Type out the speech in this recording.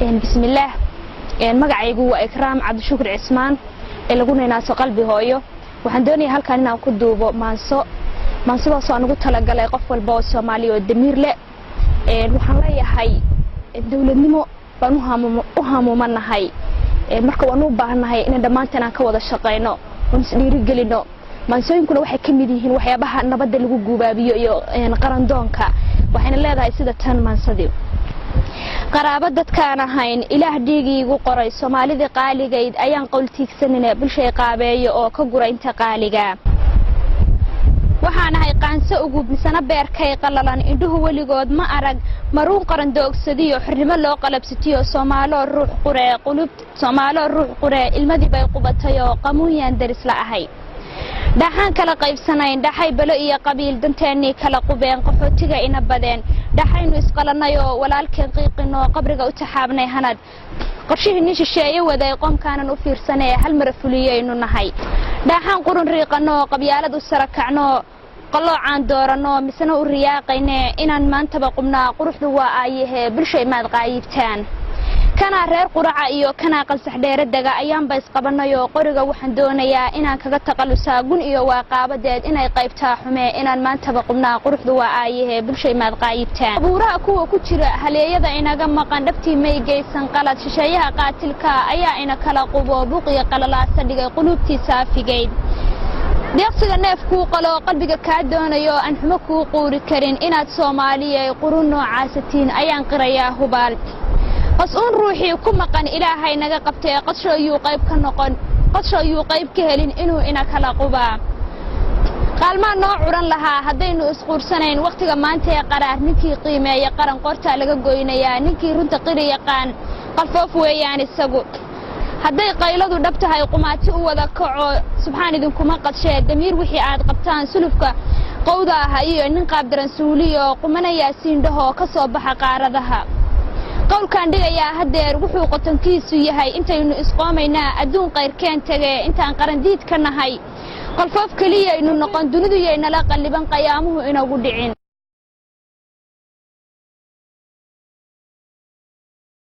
بسم الله magacaygu waa Ikraam Cabdi Shukr Cismaan ee lagu neenaaso qalbi hooyo waxaan doonayaa halkaan inaan ku duubo maansadaas aan ugu talagalay qof walba oo Soomaali oo damiir leh waxaan leeyahay dawladnimo baan u hamuumanahay marka waan u baahanahay in dhamaanteen aan ka wada shaqeyno oo isdhiiri gelino maansooyinkuna waxay ka mid yihiin waxyaabaha nabadda lagu gubaabiyo iyo qaran doonka waxayna leedahay sida tan maansadii qaraabo dadkaan ahayn ilaah dhiigiigu qoray Soomaalida qaaligeed ayaan qowltiigsanina bulshay qaabeeyo oo ka gura inta qaaliga waxaan ahay qaanso ugu bisana beerkay qalalan indhuhu waligood ma arag maruun qaran doogsadiyo xirnimo loo qalabsatiyo Soomaalo ruux quree qulub Soomaalo ruux quree ilmadii bay qubatay oo qamuuyaan daris la ahay dhaxan kala qaybsanayn dhaxay balo iyo qabiil danteeni kala qubeen qaxootiga ina badeen dhaxaynu isqalanayo walaalkeen qiiqino qabriga u taxaabnay hanad qorshihii shisheeye waday qomkaanan u fiirsanay hal mar fuliyaynu nahay dhaxan qurun riiqano qabyaalad u sarakacno qaloocan doorano misna u riyaaqayne inaan maantaba qubnaa quruxdu waa ayahe bulshay maad qaayibtaan kana reer quraca iyo kana qalsax dheeradaga ayaan bays qabanayo qoriga waxaan doonayaa inaan kaga taqalusaa gun iyo waaqaabadeed inay qaybtaa xume inaan maantaba qubnaa quruxdu waa ayahe bulshay maad qaayibtaan abuuraha kuwa ku jira haleeyada inaga maqan dhabtii may geysan qalad shisheeyaha qaatilka ayaa ina kala qubo buqiya qalalaasa dhigay qulubtiisa afigeed deeqsiga neefku qalo qalbiga ka doonayo aan xumo ku quuri karin inaad Soomaaliyeey qurun noocaasatiin ayaan qirayaa hubaal qas'uun ruuxii ku maqan ilaahay naga qabtay qasho ayuu qayb ka noqon qasho ayuu qayb ka helin inuu ina kala qubaa qalma noo curan lahaa hadaynu isquursanayn waqtiga maanta ee qaraar ninkii qiimeeya qaran qorta laga goynayaa ninkii runta qiri yaqaan qalfoof weeyaan isagu haday qayladu dhab tahay qumaati u wada kaco subxaan idinkuma qadshay damiir wixii aad qabtaan sulufka qowda ah iyo nin qaab daran suuliyo qumanaya siindhaho ka soo baxa qaaradaha qowlkan dhigayaa hadeer wuxuu qotankiisu yahay intaynu isqoomaynaa adduun qayrkeen tagay intaan qaran diid ka nahay qalfoof kaliya inuu noqon dunidu yeynala qalliban qiyaamuhu inagu dhicin